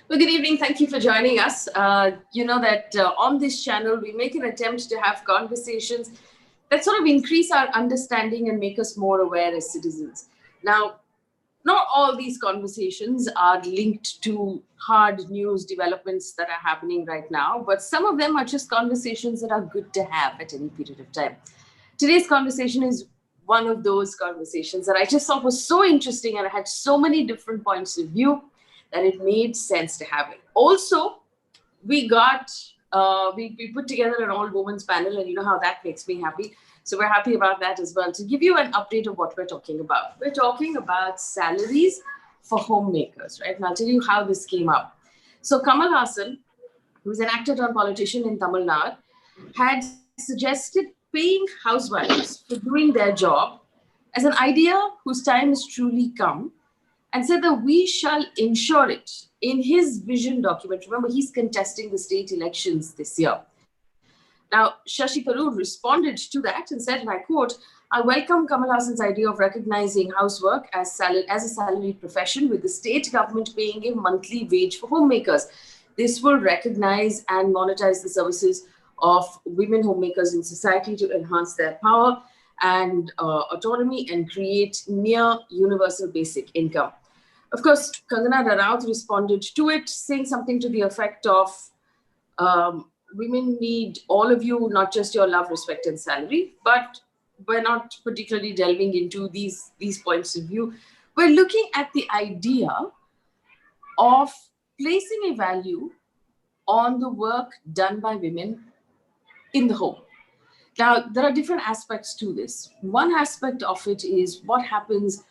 Well, good evening. Thank you for joining us. You know that on this channel, we make an attempt to have conversations that sort of increase our understanding and make us more aware as citizens. Now, not all these conversations are linked to hard news developments that are happening right now, but some of them are just conversations that are good to have at any period of time. Today's conversation is one of those conversations that I just thought was so interesting and I had so many different points of view that it made sense to have it. Also, we put together an all women's panel, and you know how that makes me happy. So we're happy about that as well. To give you an update of what we're talking about, we're talking about salaries for homemakers, right? And I'll tell you how this came up. So Kamal Haasan, who's an actor turned politician in Tamil Nadu, had suggested paying housewives for doing their job as an idea whose time has truly come, and said that we shall ensure it in his vision document. Remember, he's contesting the state elections this year. Now, Shashi Tharoor responded to that and said, and I quote, I welcome Kamal Haasan's idea of recognizing housework as a salaried profession, with the state government paying a monthly wage for homemakers. This will recognize and monetize the services of women homemakers in society to enhance their power and autonomy and create near universal basic income. Of course, Kangana Ranaut responded to it, saying something to the effect of, women need all of you, not just your love, respect, and salary. But we're not particularly delving into these points of view. We're looking at the idea of placing a value on the work done by women in the home. Now, there are different aspects to this. One aspect of it is what happens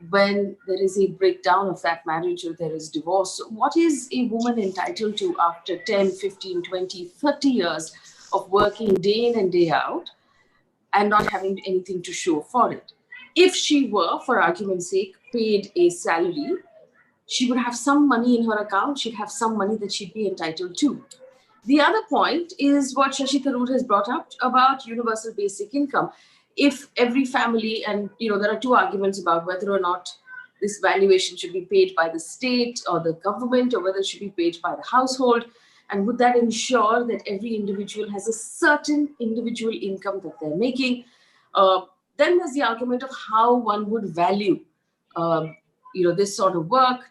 when there is a breakdown of that marriage or there is divorce. What is a woman entitled to after 10, 15, 20, 30 years of working day in and day out and not having anything to show for it? If she were, for argument's sake, paid a salary, she would have some money in her account, she'd have some money that she'd be entitled to. The other point is what Shashi Tharoor has brought up about universal basic income. If every family, and there are two arguments about whether or not this valuation should be paid by the state or the government, or whether it should be paid by the household, and would that ensure that every individual has a certain individual income that they're making? Then there's the argument of how one would value this sort of work.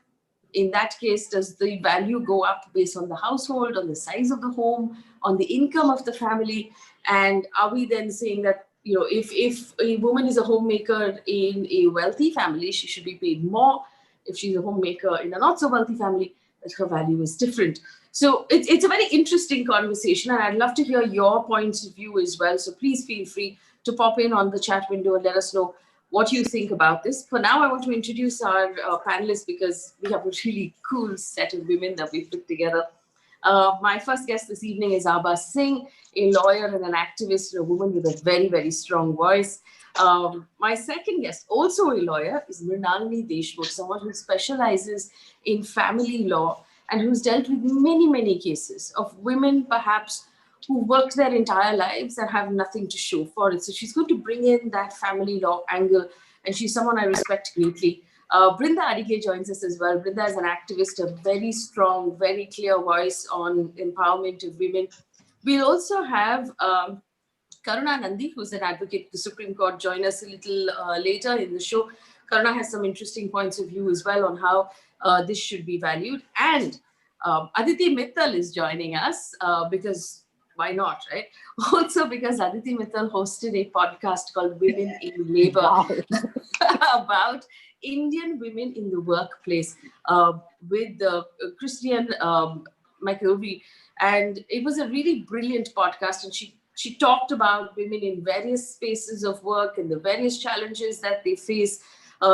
In that case, does the value go up based on the household, on the size of the home, on the income of the family? And are we then saying that, if a woman is a homemaker in a wealthy family, she should be paid more? If she's a homemaker in a not so wealthy family, that her value is different. So it's a very interesting conversation, and I'd love to hear your points of view as well. So please feel free to pop in on the chat window and let us know what you think about this. For now, I want to introduce our panelists, because we have a really cool set of women that we've put together. My first guest this evening is Abha Singh, a lawyer and an activist, a woman with a very, very strong voice. My second guest, also a lawyer, is Mrunalini Deshmukh, someone who specializes in family law and who's dealt with many, many cases of women perhaps who worked their entire lives and have nothing to show for it. So she's going to bring in that family law angle, and she's someone I respect greatly. Brinda Adige joins us as well. Brinda is an activist, a very strong, very clear voice on empowerment of women. We'll also have Karuna Nundy, who's an advocate at the Supreme Court, join us a little later in the show. Karuna has some interesting points of view as well on how this should be valued. And Aditi Mittal is joining us because why not, right? Also because Aditi Mittal hosted a podcast called Women in Labor about Indian women in the workplace with Christian McElvey. And it was a really brilliant podcast. And she talked about women in various spaces of work and the various challenges that they face.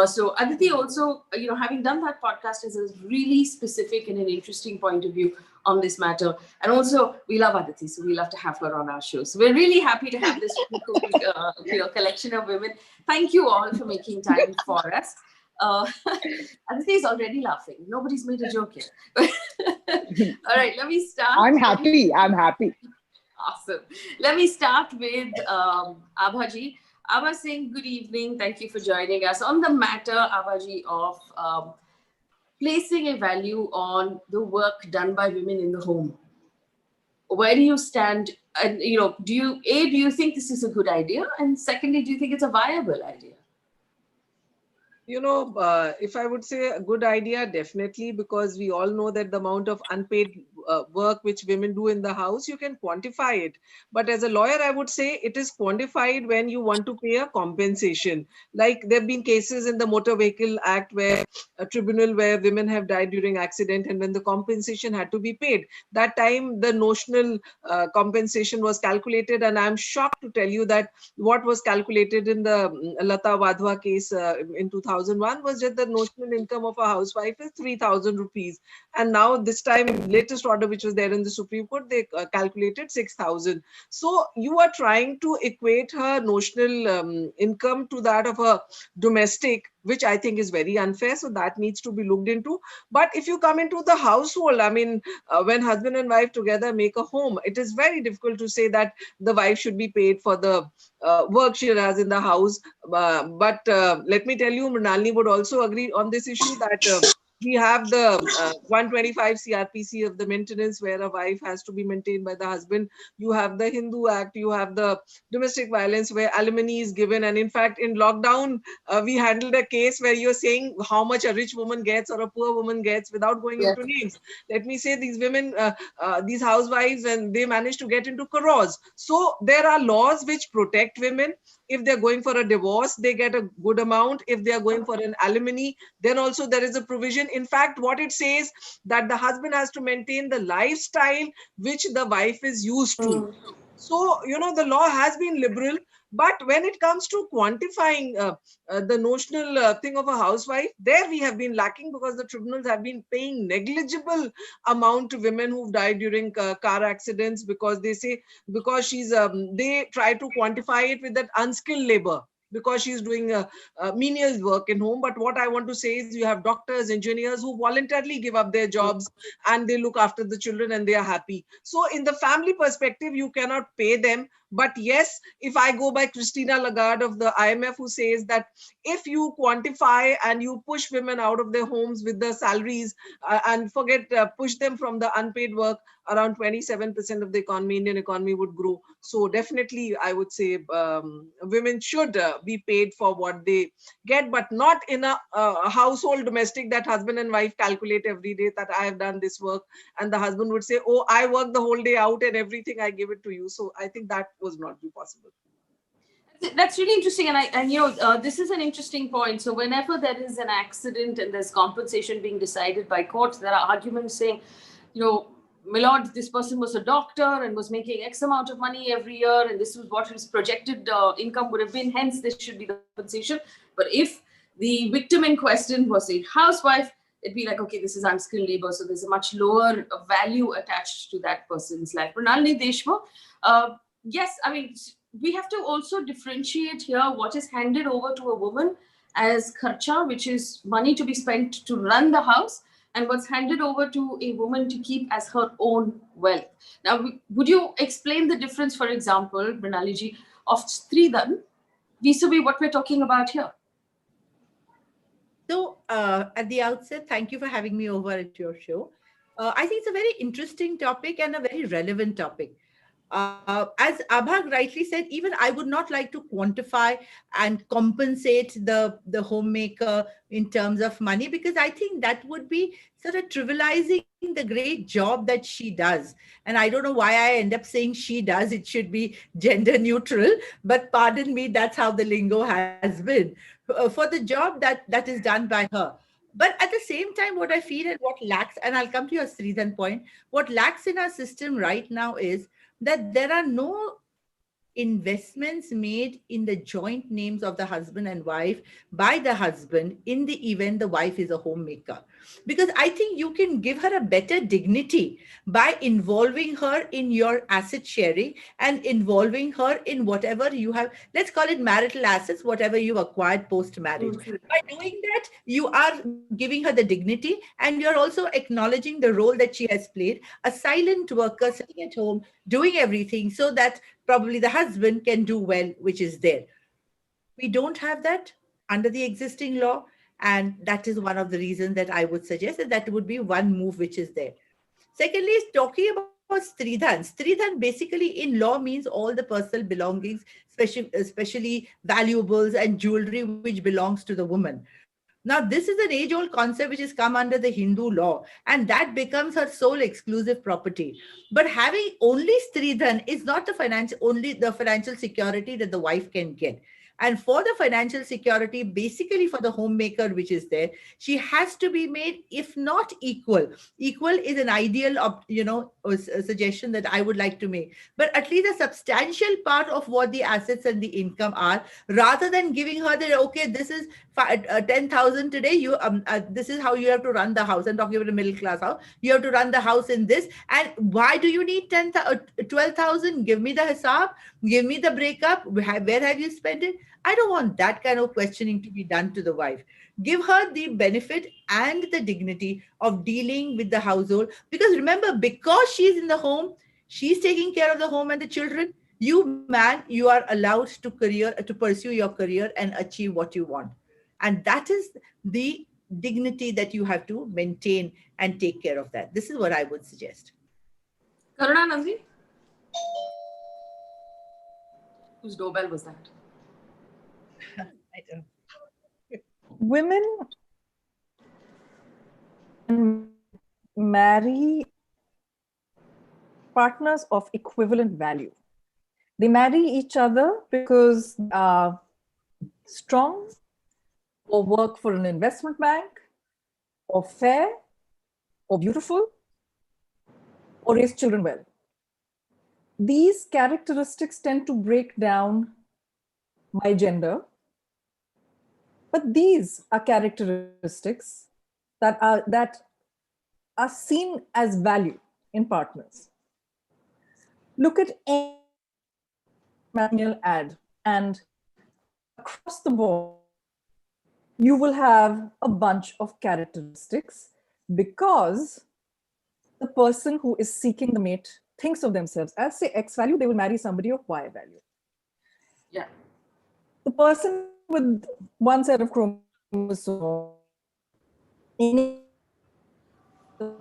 So Aditi also, having done that podcast, has a really specific and an interesting point of view on this matter. And also, we love Aditi, so we love to have her on our show. So we're really happy to have this collection of women. Thank you all for making time for us. Aditi is already laughing. Nobody's made a joke yet. All right, let me start. I'm happy. Awesome. Let me start with Abha. Abha Singh, good evening. Thank you for joining us on the matter, Abhaji, of placing a value on the work done by women in the home. Where do you stand? And do you think this is a good idea? And secondly, do you think it's a viable idea? If I would say a good idea, definitely, because we all know that the amount of unpaid work which women do in the house, you can quantify it. But as a lawyer, I would say it is quantified when you want to pay a compensation. Like there have been cases in the Motor Vehicle Act where a tribunal where women have died during accident, and when the compensation had to be paid, that time the notional compensation was calculated, and I'm shocked to tell you that what was calculated in the Lata Wadhwa case in 2001 was that the notional income of a housewife is 3,000 rupees. And now this time, latest order which was there in the Supreme Court, they calculated 6,000. So you are trying to equate her notional income to that of a domestic, which I think is very unfair. So that needs to be looked into. But if you come into the household, I mean, when husband and wife together make a home, it is very difficult to say that the wife should be paid for the work she does in the house. But let me tell you, Mrunalini would also agree on this issue that we have the 125 CRPC of the maintenance where a wife has to be maintained by the husband. You have the Hindu Act, you have the domestic violence where alimony is given. And in fact, in lockdown, we handled a case where you're saying how much a rich woman gets or a poor woman gets without going into names. Let me say these women, these housewives, and they manage to get into crores. So there are laws which protect women. If they're going for a divorce, they get a good amount. If they are going for an alimony, then also there is a provision. In fact, what it says that the husband has to maintain the lifestyle which the wife is used to. So, the law has been liberal, but when it comes to quantifying the notional thing of a housewife, there we have been lacking because the tribunals have been paying negligible amount to women who've died during car accidents because they say, because they try to quantify it with that unskilled labor, because she's doing menial work in home. But what I want to say is you have doctors, engineers who voluntarily give up their jobs and they look after the children and they are happy. So in the family perspective, you cannot pay them. But yes, if I go by Christina Lagarde of the IMF, who says that if you quantify and you push women out of their homes with the salaries and push them from the unpaid work, around 27% of the economy, Indian economy would grow. So definitely, I would say women should be paid for what they get, but not in a household domestic that husband and wife calculate every day that I have done this work. And the husband would say, oh, I work the whole day out and everything, I give it to you. So I think that was not be possible. That's really interesting, and this is an interesting point. So whenever there is an accident and there's compensation being decided by courts, there are arguments saying, my lord, this person was a doctor and was making X amount of money every year, and this was what his projected income would have been. Hence, this should be the compensation. But if the victim in question was a housewife, it'd be like, okay, this is unskilled labor, so there's a much lower value attached to that person's life. Mrunalini, Deshmukh, yes, I mean, we have to also differentiate here what is handed over to a woman as kharcha, which is money to be spent to run the house, and what's handed over to a woman to keep as her own wealth. Now, would you explain the difference, for example, Mrunalini, of Stridan vis-a-vis what we're talking about here? So, at the outset, thank you for having me over at your show. I think it's a very interesting topic and a very relevant topic. As Abha rightly said, even I would not like to quantify and compensate the homemaker in terms of money, because I think that would be sort of trivializing the great job that she does. And I don't know why I end up saying she does. It should be gender neutral, but pardon me, that's how the lingo has been for the job that is done by her. But at the same time, what I feel and what lacks, and I'll come to your Sridhan point, what lacks in our system right now is that there are no investments made in the joint names of the husband and wife by the husband in the event the wife is a homemaker. Because I think you can give her a better dignity by involving her in your asset sharing and involving her in whatever you have, let's call it marital assets, whatever you acquired post marriage. By doing that, you are giving her the dignity and you're also acknowledging the role that she has played, a silent worker sitting at home doing everything so that probably the husband can do well, which is there. We don't have that under the existing law. And that is one of the reasons that I would suggest that that would be one move which is there. Secondly, is talking about Stridhan. Stridhan basically in law means all the personal belongings, especially valuables and jewelry which belongs to the woman. Now, this is an age-old concept which has come under the Hindu law, and that becomes her sole exclusive property. But having only Stridhan is not the financial only the financial security that the wife can get. And for the financial security, basically for the homemaker which is there, she has to be made, if not equal. Equal is an ideal of a suggestion that I would like to make, but at least a substantial part of what the assets and the income are, rather than giving her that, okay, this is 10,000 today, you this is how you have to run the house. I'm talking about a middle class house. You have to run the house in this, and why do you need 12,000? Give me the hisab, give me the breakup. Where have you spent it? I don't want that kind of questioning to be done to the wife. Give her the benefit and the dignity of dealing with the household. Because remember, because she's in the home, she's taking care of the home and the children. You, man, you are allowed to pursue your career and achieve what you want. And that is the dignity that you have to maintain and take care of that. This is what I would suggest. Karuna, Nundy? Whose doorbell was that? I don't. Women marry partners of equivalent value. They marry each other because they are strong, or work for an investment bank, or fair, or beautiful, or raise children well. These characteristics tend to break down by gender, but these are characteristics that are seen as value in partners. Look at any matrimonial ad, and across the board, you will have a bunch of characteristics because the person who is seeking the mate thinks of themselves as, say, X value, they will marry somebody of Y value. Yeah. The person with one set of chromosomes, the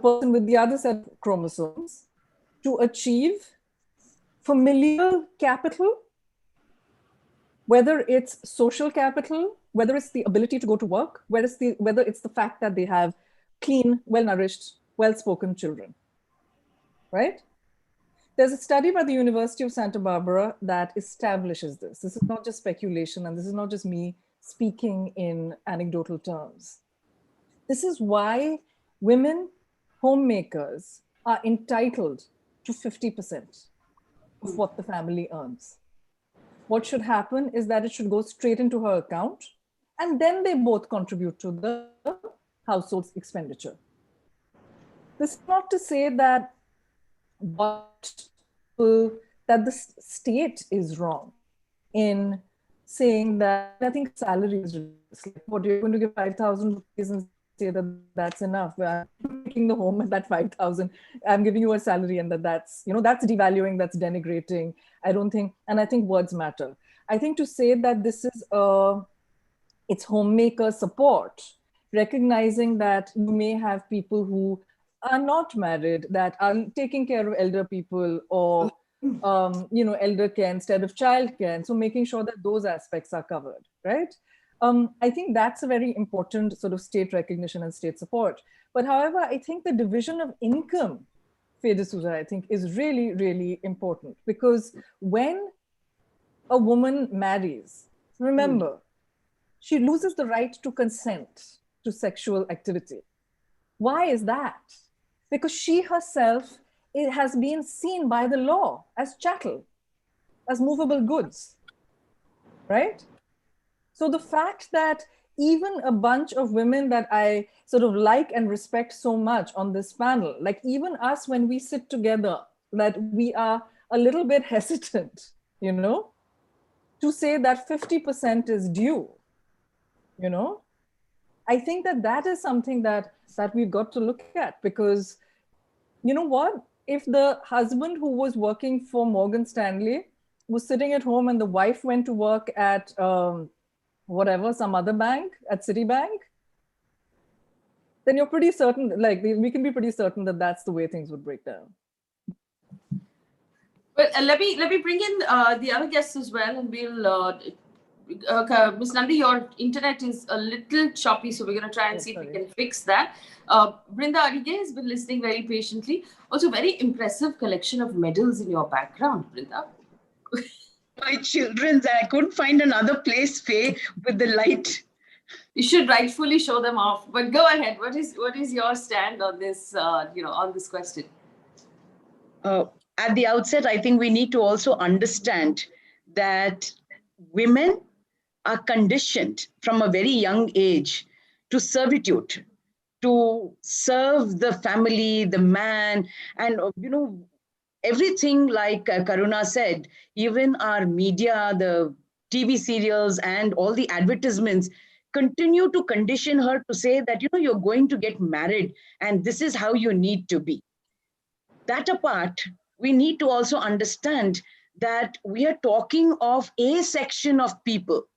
person with the other set of chromosomes, to achieve familial capital, whether it's social capital, whether it's the ability to go to work, whether it's the fact that they have clean, well-nourished, well-spoken children, right? There's a study by the University of Santa Barbara that establishes this. This is not just speculation, and this is not just me speaking in anecdotal terms. This is why women homemakers are entitled to 50% of what the family earns. What should happen is that it should go straight into her account, and then they both contribute to the household's expenditure. This is not to say that the state is wrong in saying that. I think salary is like, what, you're going to give 5,000 rupees and say that that's enough. I'm making the home at that 5,000. I'm giving you a salary, and that's devaluing, that's denigrating. I don't think, and I think words matter. I think to say that this is it's homemaker support, recognizing that you may have people who are not married, that are taking care of elder people, or elder care instead of child care. And so making sure that those aspects are covered, right? I think that's a very important sort of state recognition and state support. But however, I think the division of income, Faye D'Souza, I think is really, really important, because when a woman marries, remember, she loses the right to consent to sexual activity. Why is that? Because she herself, it has been seen by the law as chattel, as movable goods, right? So the fact that even a bunch of women that I sort of like and respect so much on this panel, like even us when we sit together, that we are a little bit hesitant, to say that 50% is due, I think that is something that we've got to look at, because you know what? If the husband who was working for Morgan Stanley was sitting at home and the wife went to work at some other bank, at Citibank, then you're pretty certain, like we can be pretty certain that that's the way things would break down. Well, let me bring in the other guests as well, and we'll. Ms. Nundy, your internet is a little choppy, so we're going to try and see if we can fix that. Brinda, Adige has been listening very patiently. Also, very impressive collection of medals in your background, Brinda. My children's, I couldn't find another place, Faye, with the light. You should rightfully show them off. But go ahead. What is your stand on this? On this question. At the outset, I think we need to also understand that women are conditioned from a very young age to servitude, to serve the family, the man, and everything like Karuna said, even our media, the TV serials and all the advertisements continue to condition her to say that, you're going to get married and this is how you need to be. That apart, we need to also understand that we are talking of a section of people.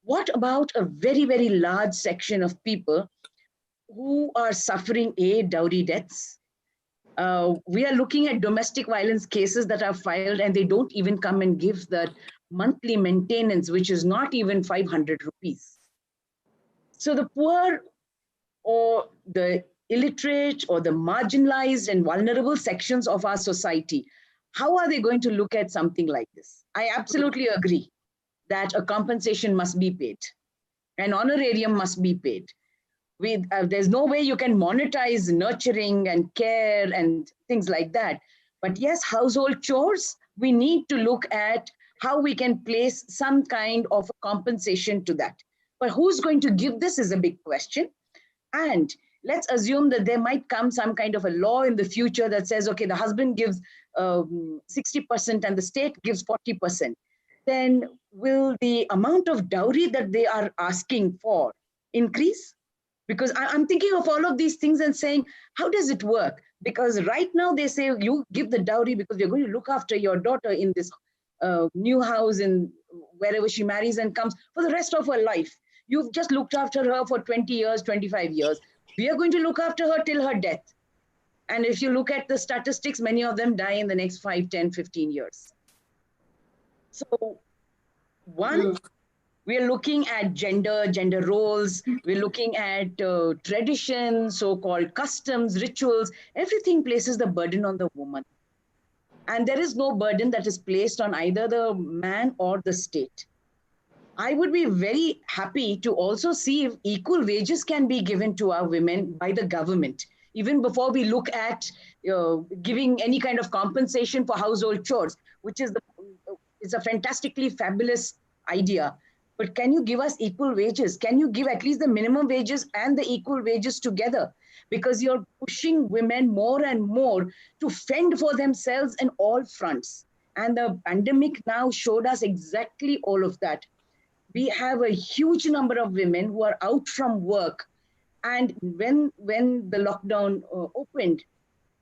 What about a very, very large section of people who are suffering dowry deaths? We are looking at domestic violence cases that are filed and they don't even come and give the monthly maintenance, which is not even 500 rupees. So the poor or the illiterate or the marginalized and vulnerable sections of our society, how are they going to look at something like this? I absolutely agree that a compensation must be paid. An honorarium must be paid. There's no way you can monetize nurturing and care and things like that. But yes, household chores, we need to look at how we can place some kind of compensation to that. But who's going to give this is a big question. And let's assume that there might come some kind of a law in the future that says, okay, the husband gives 60% and the state gives 40%. Then will the amount of dowry that they are asking for increase? Because I'm thinking of all of these things and saying, how does it work? Because right now they say you give the dowry because you're going to look after your daughter in this new house in wherever she marries and comes for the rest of her life. You've just looked after her for 20 years, 25 years. We are going to look after her till her death. And if you look at the statistics, many of them die in the next 5, 10, 15 years. So one, we're looking at gender roles, we're looking at tradition, so-called customs, rituals, everything places the burden on the woman. And there is no burden that is placed on either the man or the state. I would be very happy to also see if equal wages can be given to our women by the government, even before we look at giving any kind of compensation for household chores, which is it's a fantastically fabulous idea. But can you give us equal wages? Can you give at least the minimum wages and the equal wages together? Because you're pushing women more and more to fend for themselves in all fronts. And the pandemic now showed us exactly all of that. We have a huge number of women who are out from work. And when the lockdown opened,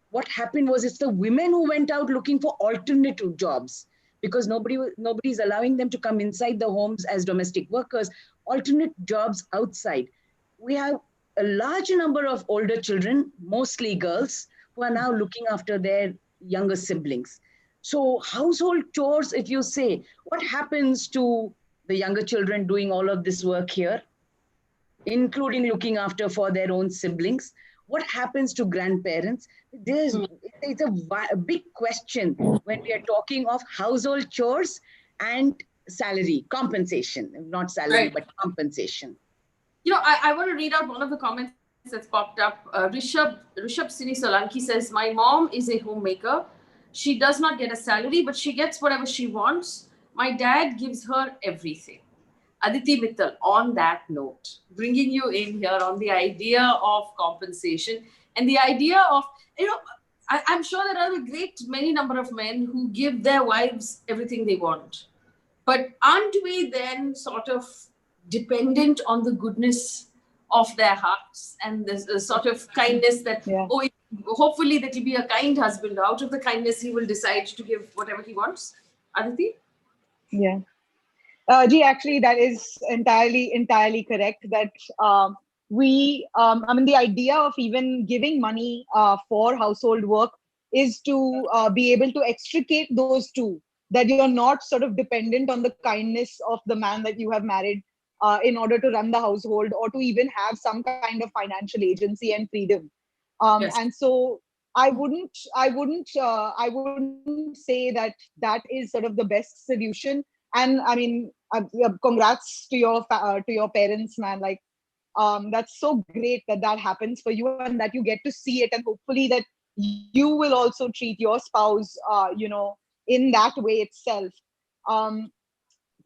what happened was it's the women who went out looking for alternative jobs, because nobody's allowing them to come inside the homes as domestic workers, alternate jobs outside. We have a large number of older children, mostly girls, who are now looking after their younger siblings. So household chores, if you say, what happens to the younger children doing all of this work here, including looking after for their own siblings? What happens to grandparents? It's a big question when we are talking of household chores and salary, compensation, not salary, right, but compensation. I want to read out one of the comments that's popped up. Rishabh Sini Solanki says, my mom is a homemaker. She does not get a salary, but she gets whatever she wants. My dad gives her everything. Aditi, Mittal, on that note, bringing you in here on the idea of compensation and the idea of, I'm sure there are a great many number of men who give their wives everything they want. But aren't we then sort of dependent on the goodness of their hearts and the sort of kindness that, hopefully that will be a kind husband. Out of the kindness, he will decide to give whatever he wants. Aditi? Yeah. Actually, that is entirely correct. That the idea of even giving money for household work is to be able to extricate those two, that you're not sort of dependent on the kindness of the man that you have married in order to run the household, or to even have some kind of financial agency and freedom. Yes. And so I wouldn't say that that is sort of the best solution. And I mean, congrats to your parents, man. Like, that's so great that that happens for you, and that you get to see it, and hopefully that you will also treat your spouse, in that way itself. Um,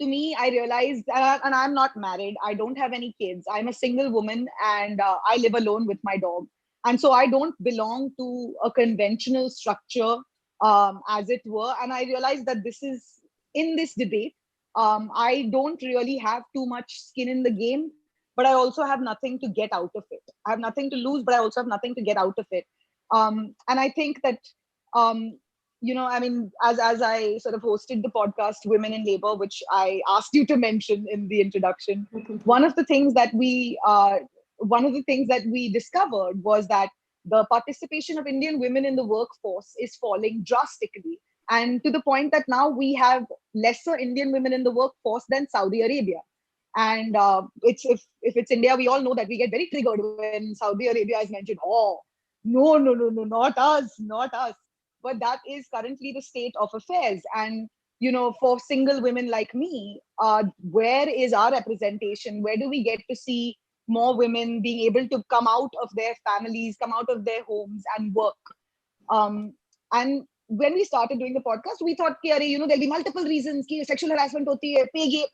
to me, I realized, and I'm not married, I don't have any kids, I'm a single woman, and I live alone with my dog. And so I don't belong to a conventional structure, as it were. And I realized that this is, in this debate, I don't really have too much skin in the game, but I also have nothing to get out of it. I have nothing to lose, but I also have nothing to get out of it. And I think that, um, I mean, as I sort of hosted the podcast Women in Labor, which I asked you to mention in the introduction, one of the things that we discovered was that the participation of Indian women in the workforce is falling drastically, and to the point that now we have lesser Indian women in the workforce than Saudi Arabia. And it's if it's India, we all know that we get very triggered when Saudi Arabia is mentioned. Oh, no, no, no, no, not us, not us. But that is currently the state of affairs. And for single women like me, where is our representation? Where do we get to see more women being able to come out of their families, come out of their homes and work? And when we started doing the podcast, we thought, there'll be multiple reasons. Sexual harassment hoti hai, pay gap,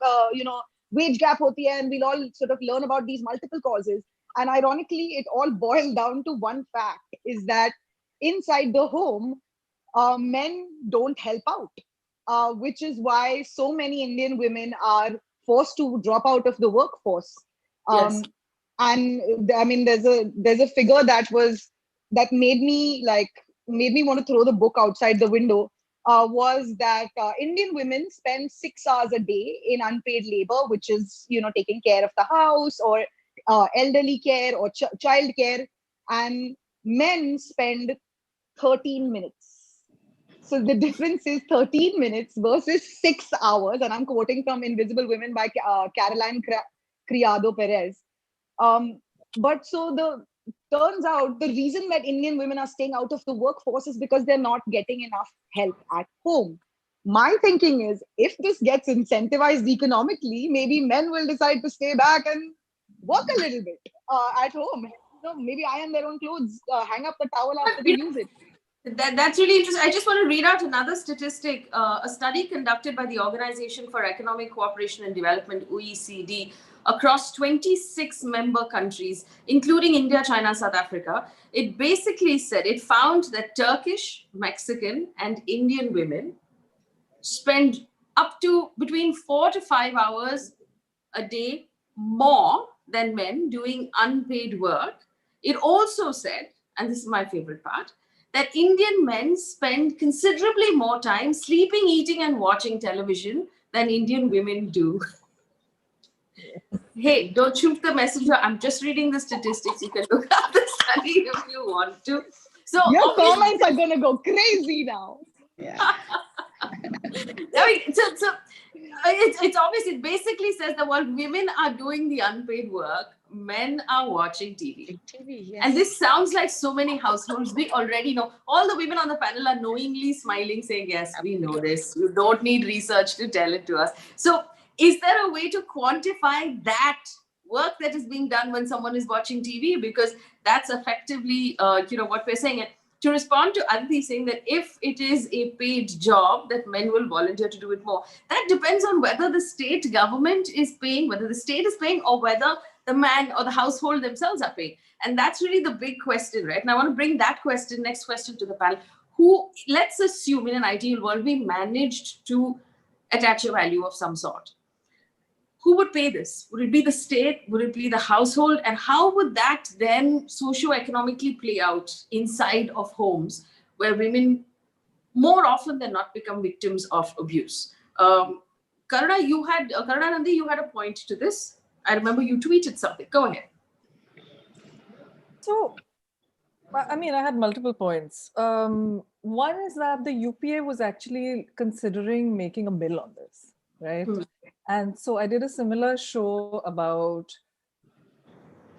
wage gap hoti hai, and we'll all sort of learn about these multiple causes. And ironically, it all boils down to one fact, is that inside the home, men don't help out, which is why so many Indian women are forced to drop out of the workforce. Yes. And I mean, there's a figure that made me want to throw the book outside the window. Was that Indian women spend 6 hours a day in unpaid labor, which is taking care of the house, or elderly care, or child care, and men spend 13 minutes. So the difference is 13 minutes versus 6 hours. And I'm quoting from Invisible Women by Caroline Criado Perez. But so turns out the reason that Indian women are staying out of the workforce is because they're not getting enough help at home. My thinking is, if this gets incentivized economically, maybe men will decide to stay back and work a little bit at home. Maybe iron their own clothes, hang up the towel after they use it. That's really interesting. I just want to read out another statistic. A study conducted by the Organization for Economic Cooperation and Development, OECD, across 26 member countries, including India, China, South Africa. It basically said, it found that Turkish, Mexican, and Indian women spend up to between 4 to 5 hours a day more than men doing unpaid work. It also said, and this is my favorite part, that Indian men spend considerably more time sleeping, eating, and watching television than Indian women do. Hey, don't shoot the messenger. I'm just reading the statistics. You can look up the study if you want to. So your comments are going to go crazy now. Yeah. I mean, so it's obvious. It basically says that while women are doing the unpaid work, men are watching TV. Yes. And this sounds like so many households. We already know. All the women on the panel are knowingly smiling, saying, yes, we know this. You don't need research to tell it to us. So is there a way to quantify that work that is being done when someone is watching TV? Because that's effectively, what we're saying. And to respond to Aditi saying that if it is a paid job, that men will volunteer to do it more. That depends on whether the state government is paying, whether the state is paying, or whether the man or the household themselves are paying. And that's really the big question, right? And I want to bring that next question to the panel. Who, let's assume in an ideal world, we managed to attach a value of some sort. Who would pay this? Would it be the state? Would it be the household? And how would that then socio-economically play out inside of homes where women more often than not become victims of abuse? Karuna, Nundy, you had a point to this. I remember you tweeted something. Go ahead. So, I mean, I had multiple points. One is that the UPA was actually considering making a bill on this, right? And so I did a similar show about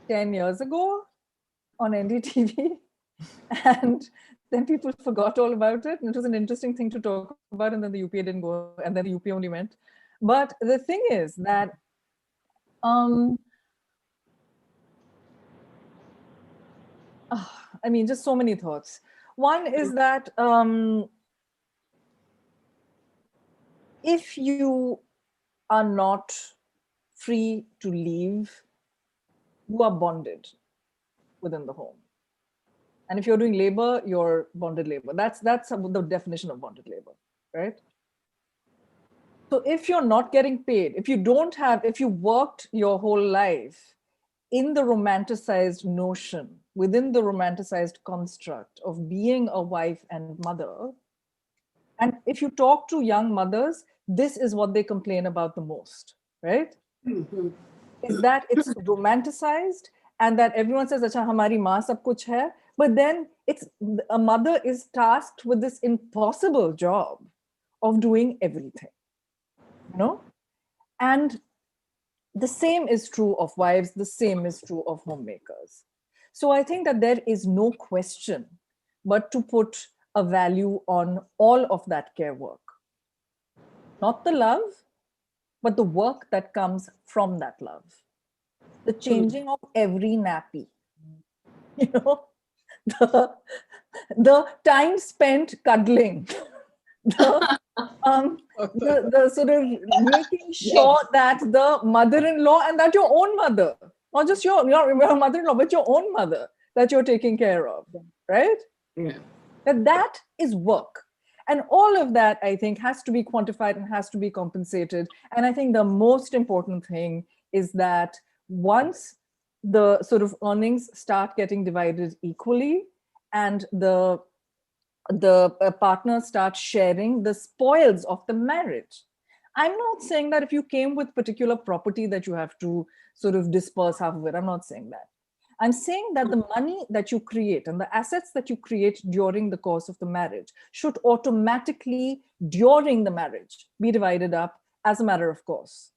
10 years ago on NDTV. And then people forgot all about it. And it was an interesting thing to talk about. And then the UPA didn't go, and then the UPA only went. But the thing is that I mean, just so many thoughts. One is that if you are not free to leave, you are bonded within the home. And if you're doing labor, you're bonded labor. That's the definition of bonded labor, right? So if you're not getting paid, if you worked your whole life in the romanticized notion, within the romanticized construct of being a wife and mother, and if you talk to young mothers, this is what they complain about the most, right? Is that it's romanticized and that everyone says, "Acha, hamari maa sab kuch hai," but then a mother is tasked with this impossible job of doing everything, you know? And the same is true of wives, the same is true of homemakers. So I think that there is no question but to put a value on all of that care work. Not the love, but the work that comes from that love. The changing of every nappy, you know, the time spent cuddling, the sort of making sure that the mother-in-law and that your own mother, not just your mother-in-law, but your own mother that you're taking care of, right? Yeah. That is work. And all of that, I think, has to be quantified and has to be compensated. And I think the most important thing is that once the sort of earnings start getting divided equally and the partners start sharing the spoils of the marriage. I'm not saying that if you came with particular property that you have to sort of disperse half of it. I'm not saying that. I'm saying that the money that you create and the assets that you create during the course of the marriage should automatically, during the marriage, be divided up as a matter of course.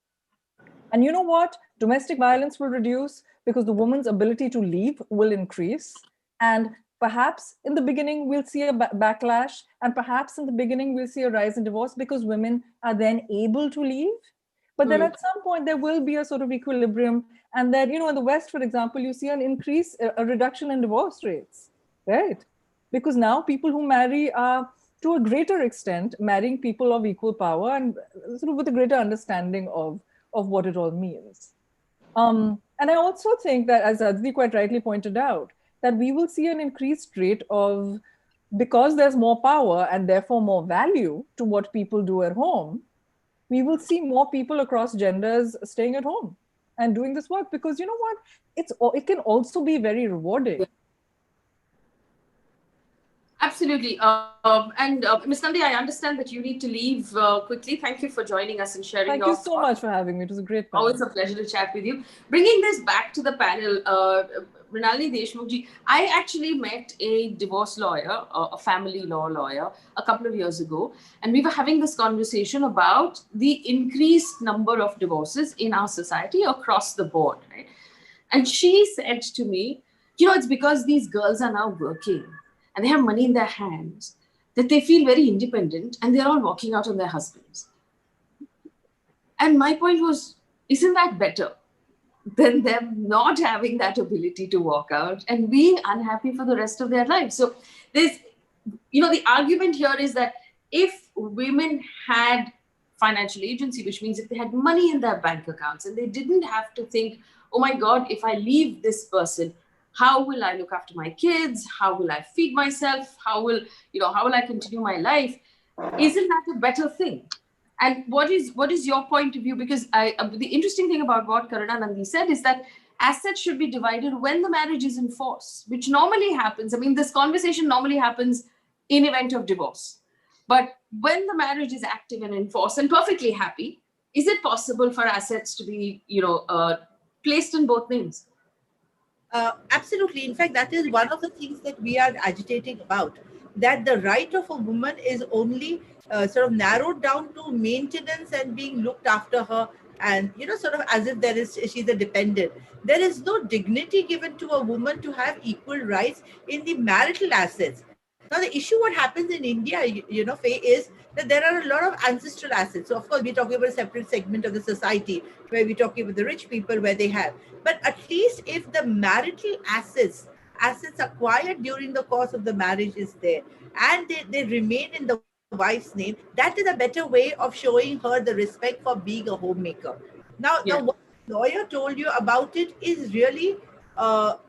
And you know what? Domestic violence will reduce because the woman's ability to leave will increase. And perhaps in the beginning, we'll see a backlash. And perhaps in the beginning, we'll see a rise in divorce because women are then able to leave. But then at some point, there will be a sort of equilibrium. And then, you know, in the West, for example, you see an increase, a reduction in divorce rates, right? Because now people who marry are, to a greater extent, marrying people of equal power and sort of with a greater understanding of what it all means. And I also think that, as Aditi quite rightly pointed out, that we will see an increased rate of, because there's more power and therefore more value to what people do at home, we will see more people across genders staying at home and doing this work because, you know what, it can also be very rewarding. Absolutely. And Ms. Nundy, I understand that you need to leave quickly. Thank you for joining us and sharing your Thank you so much for having me. It was a great panel. Always a pleasure to chat with you. Bringing this back to the panel, Mrunalini Deshmukh ji, I actually met a divorce lawyer, a family law lawyer, a couple of years ago, and we were having this conversation about the increased number of divorces in our society across the board, right? And she said to me, you know, it's because these girls are now working and they have money in their hands that they feel very independent and they're all walking out on their husbands. And my point was, isn't that better than them not having that ability to walk out and being unhappy for the rest of their lives? So there's, you know, the argument here is that if women had financial agency, which means if they had money in their bank accounts and they didn't have to think, oh my God, if I leave this person, how will I look after my kids? How will I feed myself? How will I continue my life? Isn't that a better thing? And what is your point of view? Because the interesting thing about what Karuna Nundy said is that assets should be divided when the marriage is in force, which normally happens. I mean, this conversation normally happens in event of divorce. But when the marriage is active and in force and perfectly happy, is it possible for assets to be, placed in both names? Absolutely. In fact, that is one of the things that we are agitating about. That the right of a woman is only sort of narrowed down to maintenance and being looked after her, and sort of as if she's a dependent. There is no dignity given to a woman to have equal rights in the marital assets. Now, the issue what happens in India, Faye, is that there are a lot of ancestral assets. So, of course, we're talking about a separate segment of the society where we're talking about the rich people where they have. But at least if the marital assets acquired during the course of the marriage is there, and they remain in the wife's name, that is a better way of showing her the respect for being a homemaker. Now Yeah. what the lawyer told you about it is really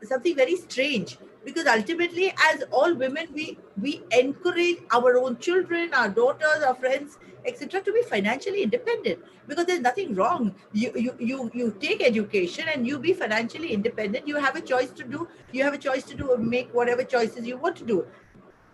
something very strange, because ultimately, as all women, we encourage our own children, our daughters, our friends, etc., to be financially independent, because there's nothing wrong. You take education and you be financially independent. You have a choice to do. You have a choice to do, make whatever choices you want to do.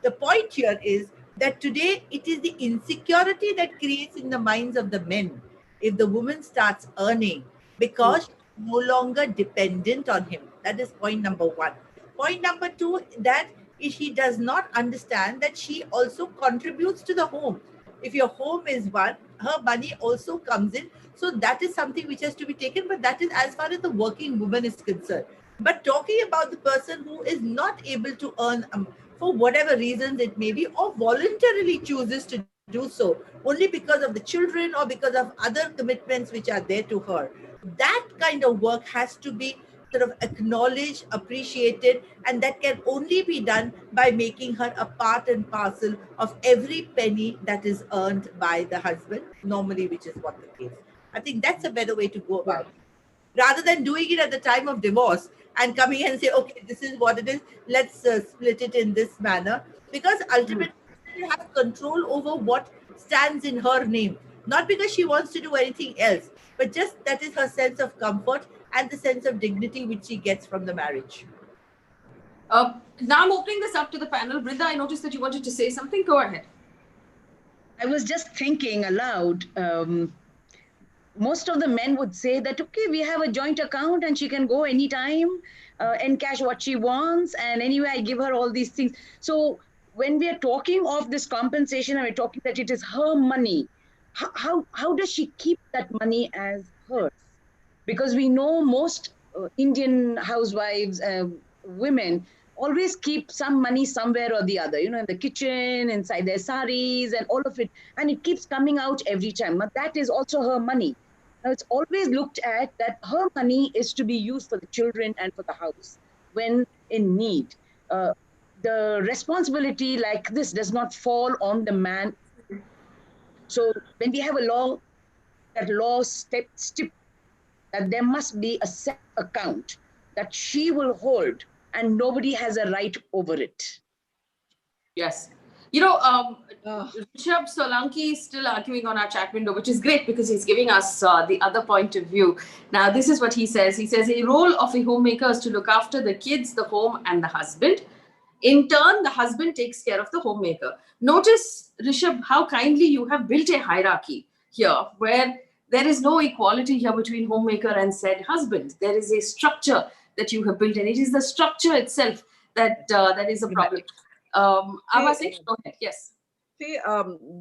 The point here is that today it is the insecurity that creates in the minds of the men if the woman starts earning, because she's no longer dependent on him. That is point number one. Point number two, that she does not understand that she also contributes to the home. If your home is one, her money also comes in. So that is something which has to be taken, but that is as far as the working woman is concerned. But talking about the person who is not able to earn for whatever reasons it may be, or voluntarily chooses to do so only because of the children or because of other commitments which are there to her, that kind of work has to be sort of acknowledged, appreciated, and that can only be done by making her a part and parcel of every penny that is earned by the husband, normally, which is what the case. I think that's a better way to go about it, rather than doing it at the time of divorce and coming and say, okay, this is what it is, let's split it in this manner, because ultimately you have control over what stands in her name, not because she wants to do anything else, but just that is her sense of comfort and the sense of dignity which she gets from the marriage. Now I'm opening this up to the panel. Brinda, I noticed that you wanted to say something. Go ahead. I was just thinking aloud. Most of the men would say that, okay, we have a joint account and she can go anytime and cash what she wants. And anyway, I give her all these things. So when we are talking of this compensation and we're talking that it is her money, how does she keep that money as hers? Because we know most Indian housewives, women, always keep some money somewhere or the other, in the kitchen, inside their saris and all of it. And it keeps coming out every time. But that is also her money. Now, it's always looked at that her money is to be used for the children and for the house when in need. The responsibility like this does not fall on the man. So when we have a law, that law stipulates that there must be a set account that she will hold and nobody has a right over it. Yes. Uh, Rishabh Solanki is still arguing on our chat window, which is great because he's giving us the other point of view. Now, this is what he says. He says, a role of a homemaker is to look after the kids, the home, and the husband. In turn, the husband takes care of the homemaker. Notice, Rishabh, how kindly you have built a hierarchy here, where there is no equality here between homemaker and said husband. There is a structure that you have built, and it is the structure itself that is a problem. Abha, go ahead. Yes. See,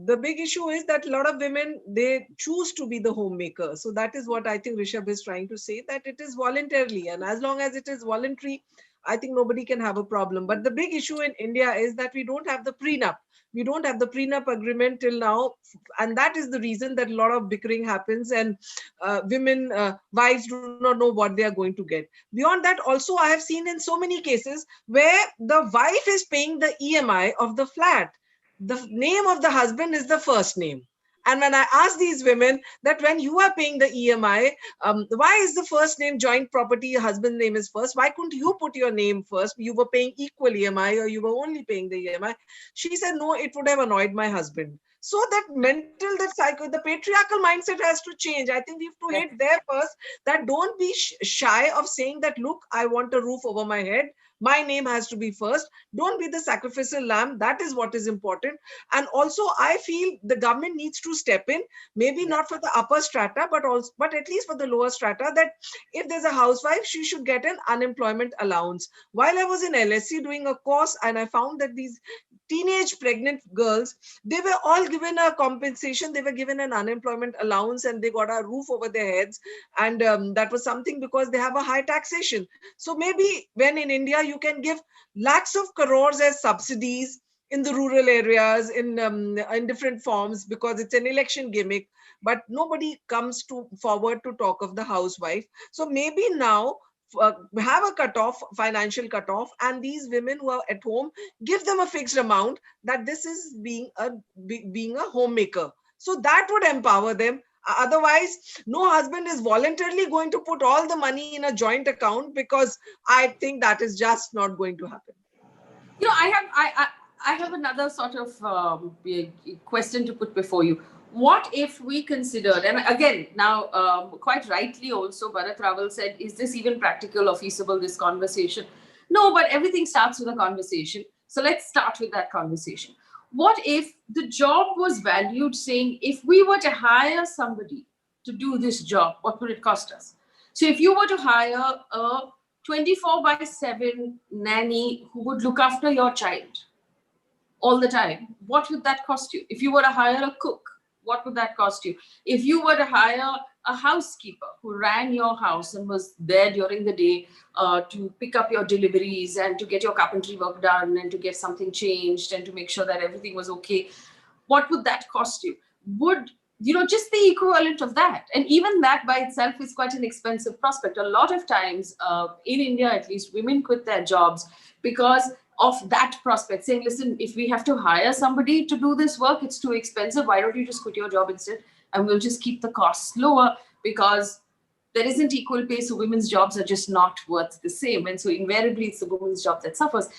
the big issue is that a lot of women, they choose to be the homemaker. So that is what I think Rishabh is trying to say, that it is voluntarily. And as long as it is voluntary, I think nobody can have a problem. But the big issue in India is that we don't have the prenup. We don't have the prenup agreement till now. And that is the reason that a lot of bickering happens and wives do not know what they are going to get. Beyond that, also, I have seen in so many cases where the wife is paying the EMI of the flat. The name of the husband is the first name. And when I ask these women that when you are paying the EMI, why is the first name joint property, your husband's name is first? Why couldn't you put your name first? You were paying equal EMI or you were only paying the EMI. She said, no, it would have annoyed my husband. So that mental, that psycho, the patriarchal mindset has to change. I think we have to hit there first, that don't be shy of saying that, look, I want a roof over my head. My name has to be first. Don't be the sacrificial lamb. That is what is important. And also, I feel the government needs to step in, maybe not for the upper strata, but at least for the lower strata, that if there's a housewife, she should get an unemployment allowance. While I was in LSE doing a course, and I found that these teenage pregnant girls, they were all given a compensation, they were given an unemployment allowance, and they got a roof over their heads. And that was something because they have a high taxation. So maybe when in India you can give lakhs of crores as subsidies in the rural areas in different forms, because it's an election gimmick, but nobody comes to forward to talk of the housewife. So maybe now have a cutoff, financial cutoff, and these women who are at home, give them a fixed amount, that this is being a homemaker. So that would empower them. Otherwise, no husband is voluntarily going to put all the money in a joint account, because I think that is just not going to happen. You know, I have another sort of question to put before you. What if we considered, and again, now quite rightly also, Bharat Raval said, is this even practical or feasible, this conversation? No, but everything starts with a conversation. So let's start with that conversation. What if the job was valued, saying, if we were to hire somebody to do this job, what would it cost us? So if you were to hire a 24/7 nanny who would look after your child all the time, what would that cost you? If you were to hire a cook, what would that cost you? If you were to hire a housekeeper who ran your house and was there during the day to pick up your deliveries and to get your carpentry work done and to get something changed and to make sure that everything was okay, what would that cost you? Would, you know, just the equivalent of that. And even that by itself is quite an expensive prospect. A lot of times, in India at least, women quit their jobs because of that prospect, saying, listen, if we have to hire somebody to do this work, it's too expensive. Why don't you just quit your job instead? And we'll just keep the costs lower, because there isn't equal pay, so women's jobs are just not worth the same. And so invariably, it's the woman's job that suffers.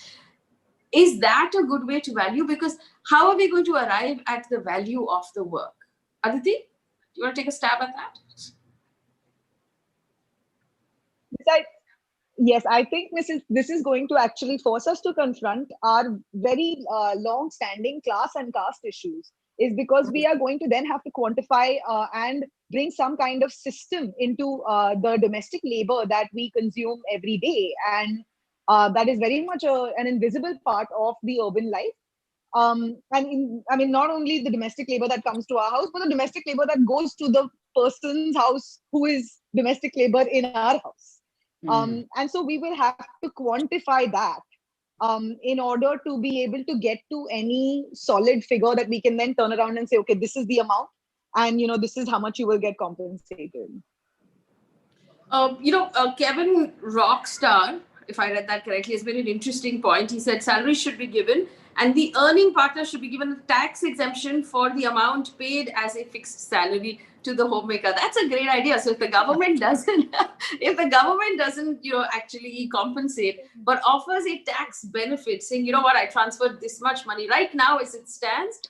Is that a good way to value? Because how are we going to arrive at the value of the work? Aditi, do you want to take a stab at that? Yes, I think this is going to actually force us to confront our very long-standing class and caste issues. Is because we are going to then have to quantify and bring some kind of system into the domestic labor that we consume every day, and that is very much an invisible part of the urban life. I mean, not only the domestic labor that comes to our house, but the domestic labor that goes to the person's house who is domestic labor in our house. And so we will have to quantify that in order to be able to get to any solid figure that we can then turn around and say, okay, this is the amount, and this is how much you will get compensated. Kevin Rockstar, if I read that correctly, has been an interesting point. He said salaries should be given, and the earning partner should be given a tax exemption for the amount paid as a fixed salary to the homemaker. That's a great idea. So if the government doesn't, actually compensate, but offers a tax benefit, saying, you know what, I transferred this much money. Right now, as it stands,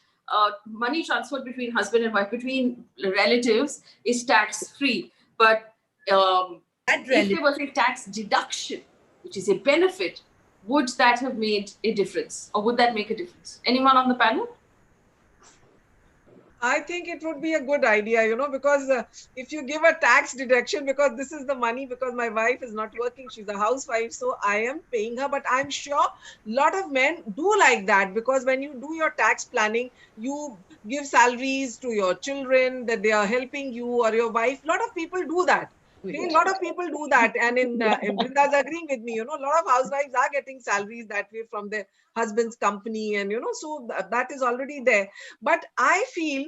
money transferred between husband and wife, between relatives, is tax-free. But if there was a tax deduction, which is a benefit, would that have made a difference, or would that make a difference? Anyone on the panel? I think it would be a good idea, because if you give a tax deduction, because this is the money, because my wife is not working, she's a housewife, so I am paying her. But I'm sure a lot of men do like that, because when you do your tax planning, you give salaries to your children, that they are helping you, or your wife. A lot of people do that. Okay? A lot of people do that. And in Brinda's agreeing with me, a lot of housewives are getting salaries that way from their husband's company, and so that is already there. But I feel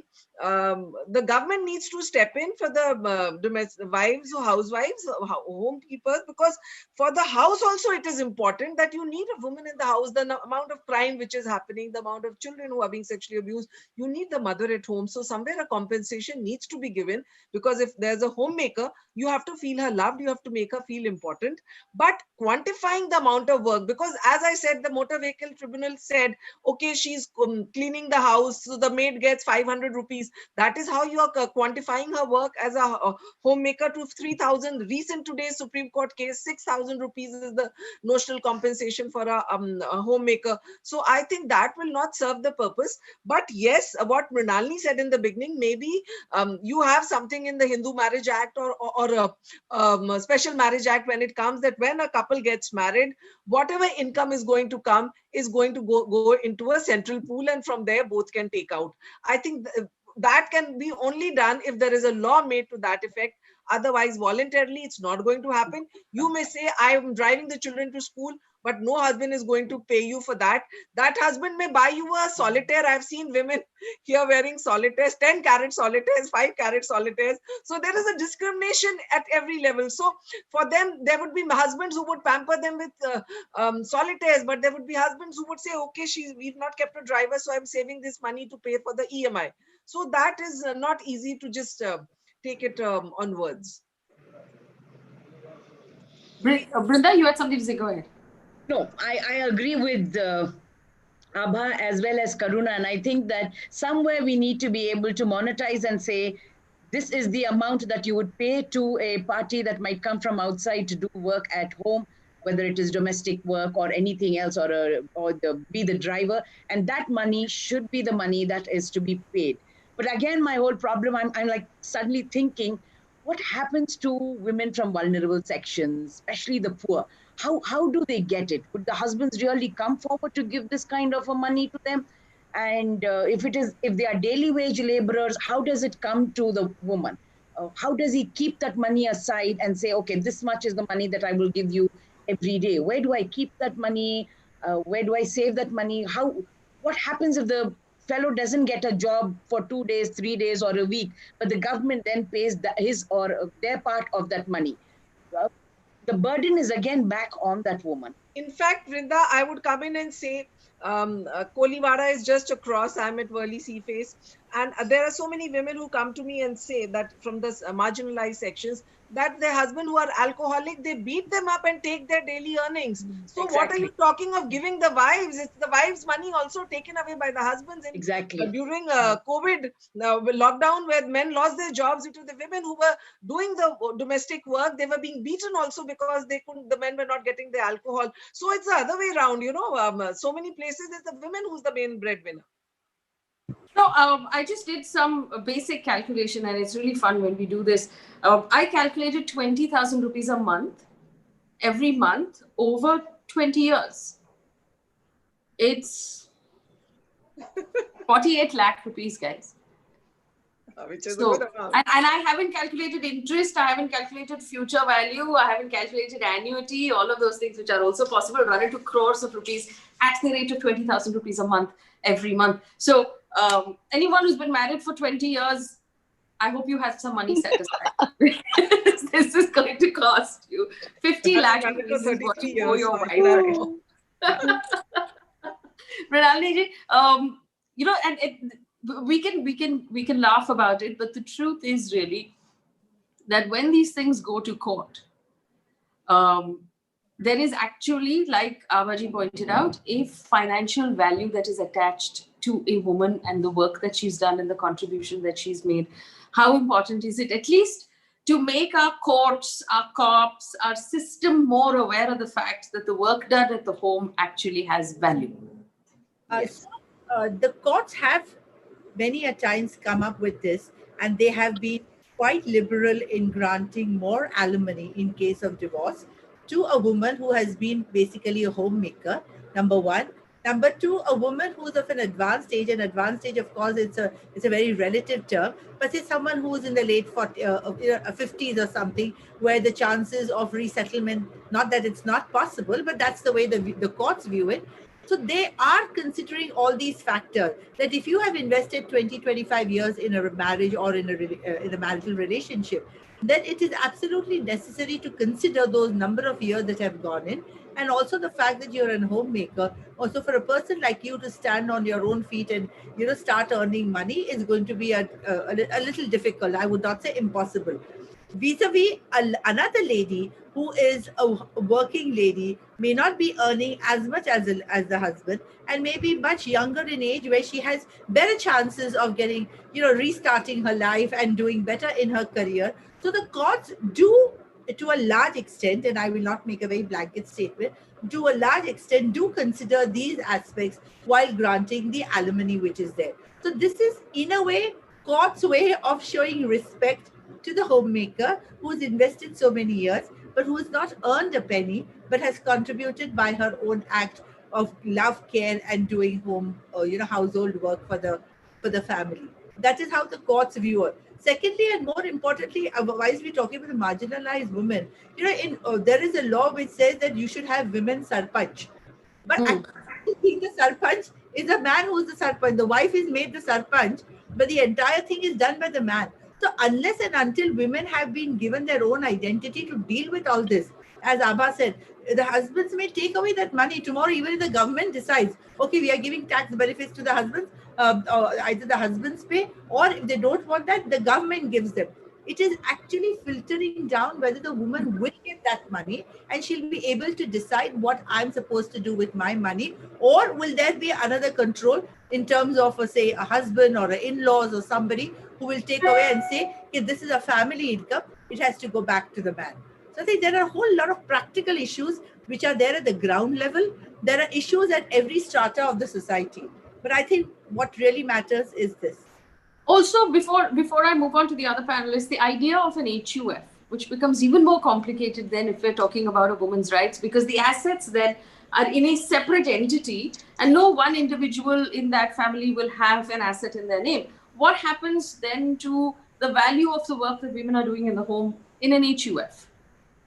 the government needs to step in for the domestic wives or housewives, home keepers, because for the house also it is important that you need a woman in the house. The amount of crime which is happening, the amount of children who are being sexually abused, you need the mother at home. So somewhere a compensation needs to be given, because if there's a homemaker, you have to feel her loved, you have to make her feel important. But quantifying the amount of work, because as I said, the motor vehicle tribunal said, okay, she's cleaning the house, so the maid gets 500 rupees. That is how you are quantifying her work as a homemaker to 3,000. Recent today's Supreme Court case, 6,000 rupees is the notional compensation for a homemaker. So I think that will not serve the purpose. But yes, what Mrunalini said in the beginning, maybe you have something in the Hindu Marriage Act or a special marriage act when it comes that when a couple gets married, whatever income is going to come is going to go into a central pool, and from there both can take out. I think that can be only done if there is a law made to that effect. Otherwise, voluntarily, it's not going to happen. You may say, I am driving the children to school, but no husband is going to pay you for that. That husband may buy you a solitaire. I've seen women here wearing solitaires, 10-carat solitaires, 5-carat solitaires. So there is a discrimination at every level. So for them, there would be husbands who would pamper them with solitaires, but there would be husbands who would say, okay, we've not kept a driver, so I'm saving this money to pay for the EMI. So that is not easy to just take it onwards. Brinda, you had something to say. Go ahead. No, I agree with Abha as well as Karuna. And I think that somewhere we need to be able to monetize and say, this is the amount that you would pay to a party that might come from outside to do work at home, whether it is domestic work or anything else, be the driver. And that money should be the money that is to be paid. But again, my whole problem, I'm like suddenly thinking, what happens to women from vulnerable sections, especially the poor? How do they get it? Would the husbands really come forward to give this kind of a money to them? And if they are daily wage laborers, how does it come to the woman? How does he keep that money aside and say, okay, this much is the money that I will give you every day? Where do I keep that money? Where do I save that money? What happens if the fellow doesn't get a job for 2 days, 3 days, or a week, but the government then pays his or their part of that money? The burden is again back on that woman. In fact, Brinda, I would come in and say, Kolivada is just across. I'm at Worli Seaface. And there are so many women who come to me and say that from the marginalized sections, that their husband who are alcoholic, they beat them up and take their daily earnings. So What are you talking of giving the wives? It's the wives' money also taken away by the husbands. Exactly. During COVID lockdown, where men lost their jobs, it was the women who were doing the domestic work. They were being beaten also because the men were not getting the alcohol. So it's the other way around, so many places it's the women who's the main breadwinner. So I just did some basic calculation, and it's really fun when we do this. I calculated 20,000 rupees a month, every month, over 20 years. It's 48 lakh rupees, guys. Which is So, a good amount. and I haven't calculated interest, I haven't calculated future value, I haven't calculated annuity, all of those things which are also possible, run into crores of rupees at the rate of 20,000 rupees a month, every month. So anyone who's been married for 20 years, I hope you have some money set aside. This is going to cost you 50 lakh rupees is what you owe your wife. Mrunalini, and we can laugh about it, but the truth is really that when these things go to court, there is actually, like Abhaji pointed out, a financial value that is attached to a woman and the work that she's done and the contribution that she's made. How important is it, at least to make our courts, our cops, our system more aware of the fact that the work done at the home actually has value? Yes. The courts have many a times come up with this, and they have been quite liberal in granting more alimony in case of divorce to a woman who has been basically a homemaker, number one. Number two, a woman who's of an advanced age. And advanced age, of course, it's a very relative term, but say someone who's in the late 50s or something, where the chances of resettlement, not that it's not possible, but that's the way the courts view it. So they are considering all these factors, that if you have invested 20, 25 years in a marriage or in a marital relationship, then it is absolutely necessary to consider those number of years that have gone in. And also the fact that you're a homemaker, also for a person like you to stand on your own feet and, start earning money is going to be a little difficult. I would not say impossible. vis-a-vis another lady who is a working lady, may not be earning as much as the husband, and may be much younger in age, where she has better chances of getting, restarting her life and doing better in her career. So the courts do, to a large extent, and I will not make a very blanket statement, to a large extent do consider these aspects while granting the alimony which is there. So this is, in a way, court's way of showing respect to the homemaker who's invested so many years, but who has not earned a penny, but has contributed by her own act of love, care, and doing home, household work for the family. That is how the courts view it. Secondly, and more importantly, whilst we're talking about the marginalized women, there is a law which says that you should have women sarpanch. But I think the sarpanch is a man who's the sarpanch. The wife is made the sarpanch, but the entire thing is done by the man. So unless and until women have been given their own identity to deal with all this, as Abha said, the husbands may take away that money tomorrow, even if the government decides, okay, we are giving tax benefits to the husbands, or either the husbands pay, or if they don't want that, the government gives them. It is actually filtering down whether the woman will get that money and she'll be able to decide what I'm supposed to do with my money, or will there be another control in terms of, say, a husband or an in-laws or somebody who will take away and say, okay, this is a family income, it has to go back to the man. So I think there are a whole lot of practical issues which are there at the ground level. There are issues at every strata of the society. But I think what really matters is this. Also, before I move on to the other panelists, the idea of an HUF, which becomes even more complicated then if we're talking about a woman's rights, because the assets then are in a separate entity and no one individual in that family will have an asset in their name. What happens then to the value of the work that women are doing in the home in an HUF?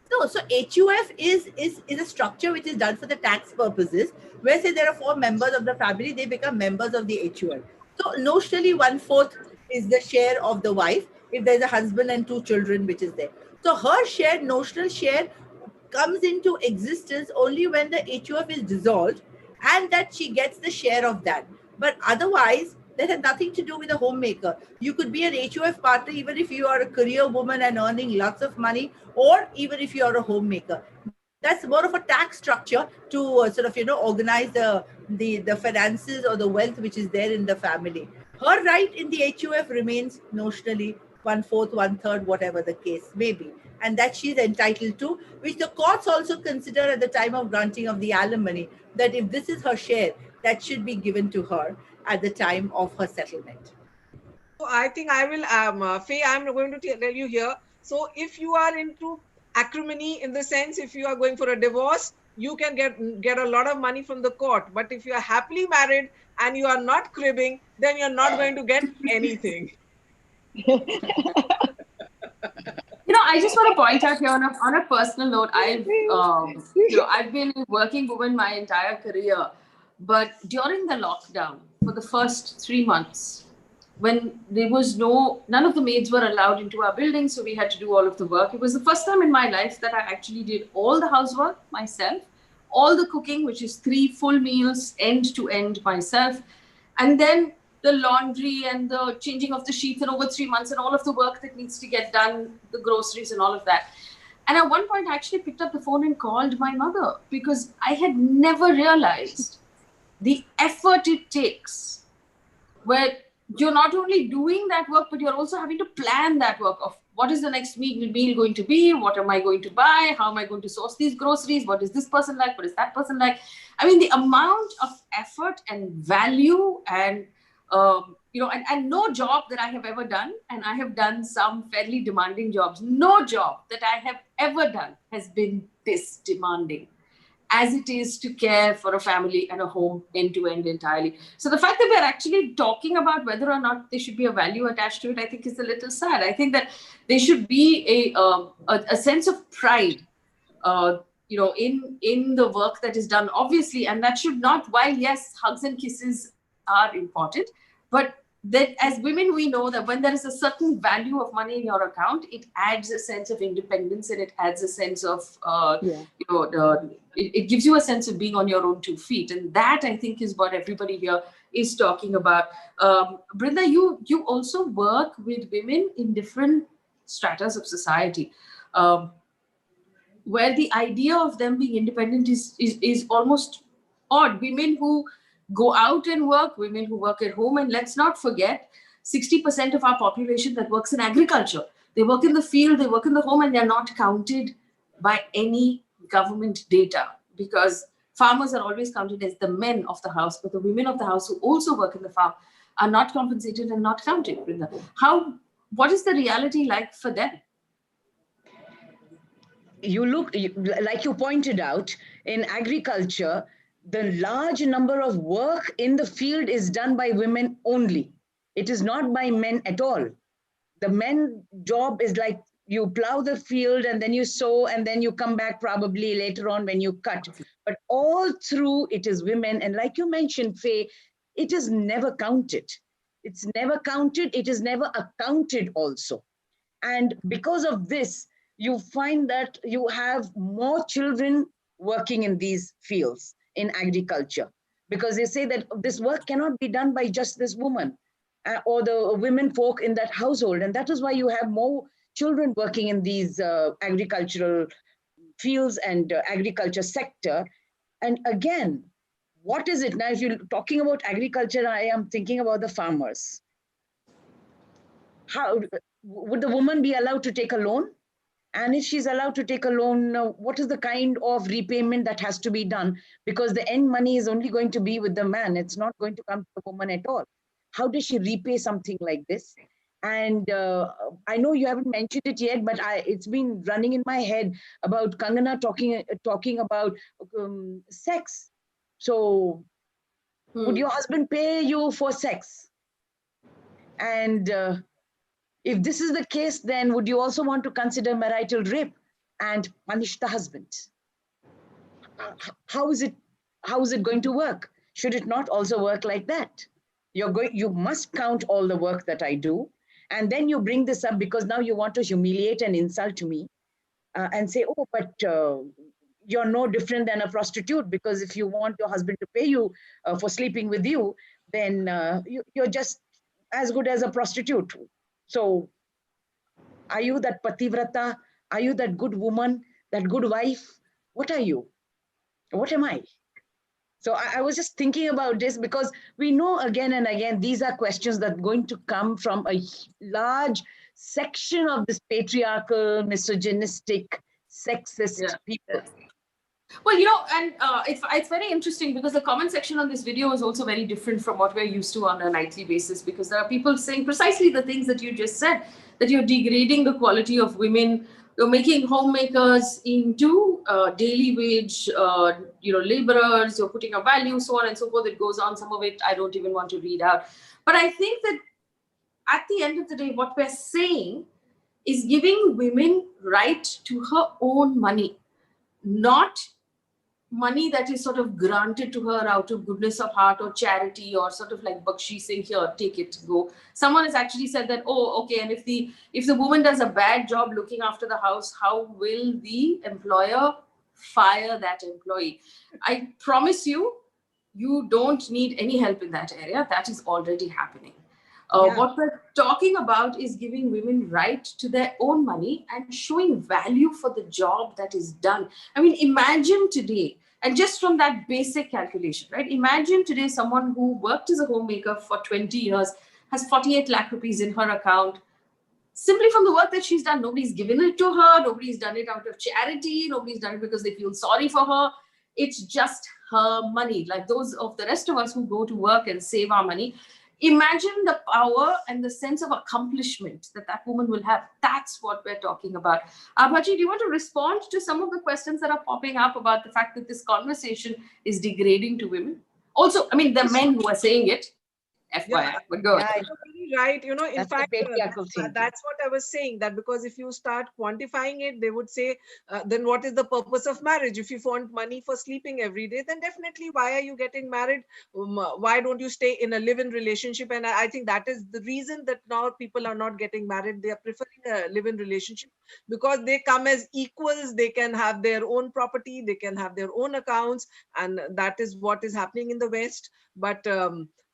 No, so HUF is a structure which is done for the tax purposes, where say there are 4 members of the family, they become members of the HUF. So notionally 1/4 is the share of the wife if there's a husband and 2 children which is there. So her share, notional share, comes into existence only when the HUF is dissolved and that she gets the share of that. But otherwise, that had nothing to do with a homemaker. You could be an HUF partner even if you are a career woman and earning lots of money, or even if you are a homemaker. That's more of a tax structure to organize the finances or the wealth which is there in the family. Her right in the HUF remains notionally 1/4, 1/3, whatever the case may be, and that she's entitled to, which the courts also consider at the time of granting of the alimony, that if this is her share, that should be given to her at the time of her settlement. So I think I will, Faye, I'm going to tell you here. So if you are into acrimony, in the sense, if you are going for a divorce, you can get a lot of money from the court. But if you are happily married and you are not cribbing, then you're not going to get anything. I just want to point out here on a personal note, I've been a working woman my entire career, but during the lockdown, for the first 3 months, when there was none of the maids were allowed into our building, so we had to do all of the work. It was the first time in my life that I actually did all the housework myself, all the cooking, which is 3 full meals, end to end myself, and then the laundry and the changing of the sheets and over 3 months and all of the work that needs to get done, the groceries and all of that. And at one point, I actually picked up the phone and called my mother because I had never realized the effort it takes, where you're not only doing that work, but you're also having to plan that work of what is the next meal going to be? What am I going to buy? How am I going to source these groceries? What is this person like? What is that person like? I mean, the amount of effort and value and and no job that I have ever done, and I have done some fairly demanding jobs, no job that I have ever done has been this demanding as it is to care for a family and a home end to end entirely. So the fact that we're actually talking about whether or not there should be a value attached to it, I think is a little sad. I think that there should be a sense of pride in the work that is done, obviously, and that should not, while yes, hugs and kisses are important, but that as women, we know that when there is a certain value of money in your account, it adds a sense of independence and it adds a sense of, it gives you a sense of being on your own 2 feet. And that, I think, is what everybody here is talking about. Brinda, you also work with women in different stratas of society, where the idea of them being independent is almost odd. Women who go out and work, women who work at home, and let's not forget 60% of our population that works in agriculture. They work in the field, they work in the home, and they're not counted by any government data, because farmers are always counted as the men of the house, but the women of the house who also work in the farm are not compensated and not counted. Brinda, what is the reality like for them? Like you pointed out, in agriculture, the large number of work in the field is done by women only. It is not by men at all. The men job is like you plow the field and then you sow and then you come back probably later on when you cut. But all through it is women. And like you mentioned, Faye, it is never counted. It's never counted. It is never accounted also. And because of this, you find that you have more children working in these fields in agriculture, because they say that this work cannot be done by just this woman or the women folk in that household. And that is why you have more children working in these agricultural fields and agriculture sector. And again, what is it now? If you're talking about agriculture, I am thinking about the farmers. How would the woman be allowed to take a loan? And if she's allowed to take a loan, what is the kind of repayment that has to be done? Because the end money is only going to be with the man. It's not going to come to the woman at all. How does she repay something like this? And I know you haven't mentioned it yet, but it's been running in my head about Kangana talking about sex. So would your husband pay you for sex? And if this is the case, then would you also want to consider marital rape and punish the husband? How is it going to work? Should it not also work like that? You must count all the work that I do, and then you bring this up because now you want to humiliate and insult me and say, oh, but you're no different than a prostitute, because if you want your husband to pay you for sleeping with you, then you're just as good as a prostitute. So are you that pativrata? Are you that good woman, that good wife? What are you? What am I? So I was just thinking about this, because we know again and again, these are questions that are going to come from a large section of this patriarchal, misogynistic, sexist people. Well, and it's very interesting because the comment section on this video is also very different from what we're used to on a nightly basis, because there are people saying precisely the things that you just said, that you're degrading the quality of women, you're making homemakers into daily wage, laborers, you're putting a value, so on and so forth. It goes on. Some of it I don't even want to read out. But I think that at the end of the day, what we're saying is giving women right to her own money, not money that is sort of granted to her out of goodness of heart or charity, or sort of like Bakshi saying, here, take it, go. Someone has actually said that, oh, okay, and if the woman does a bad job looking after the house, how will the employer fire that employee? I promise you, you don't need any help in that area. That is already happening. What we're talking about is giving women right to their own money and showing value for the job that is done. I mean, imagine today, and just from that basic calculation, right? Imagine today someone who worked as a homemaker for 20 years has 48 lakh rupees in her account, simply from the work that she's done. Nobody's given it to her. Nobody's done it out of charity. Nobody's done it because they feel sorry for her. It's just her money. Like those of the rest of us who go to work and save our money, imagine the power and the sense of accomplishment that woman will have. That's what we're talking about. Abhaji, do you want to respond to some of the questions that are popping up about the fact that this conversation is degrading to women? Also, I mean, the men who are saying it, FYI, but go ahead. Right. In fact, that's what I was saying, that because if you start quantifying it, they would say, then what is the purpose of marriage? If you want money for sleeping every day, then definitely why are you getting married? Why don't you stay in a live-in relationship? And I think that is the reason that now people are not getting married. They are preferring a live-in relationship because they come as equals. They can have their own property. They can have their own accounts. And that is what is happening in the West. But